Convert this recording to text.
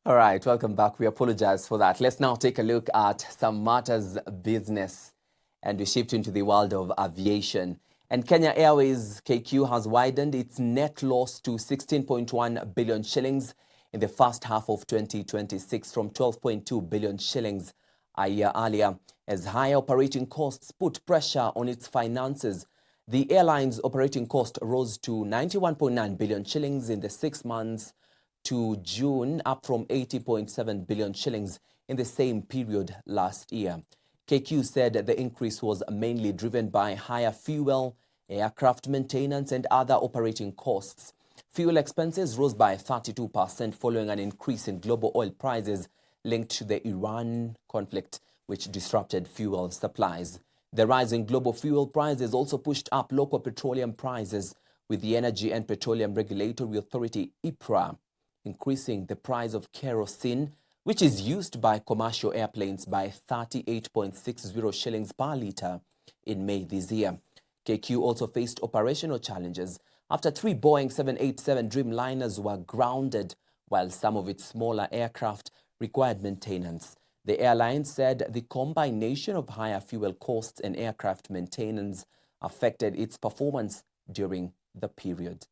All right, welcome back. We apologize for that. Let's now take a look at some matters business, and we shift into the world of aviation. And Kenya Airways KQ has widened its net loss to 16.1 billion shillings in the first half of 2026 from 12.2 billion shillings a year earlier, as higher operating costs put pressure on its finances. The airline's operating cost rose to 91.9 billion shillings in the 6 months to June, up from 80.7 billion shillings in the same period last year. KQ said the increase was mainly driven by higher fuel, aircraft maintenance, and other operating costs. Fuel expenses rose by 32% following an increase in global oil prices linked to the Iran conflict, which disrupted fuel supplies. The rise in global fuel prices also pushed up local petroleum prices, with the Energy and Petroleum Regulatory Authority, EPRA, increasing the price of kerosene, which is used by commercial airplanes, by 38.60 shillings per litre in May this year. KQ also faced operational challenges after 3 Boeing 787 Dreamliners were grounded, while some of its smaller aircraft required maintenance. The airline said the combination of higher fuel costs and aircraft maintenance affected its performance during the period.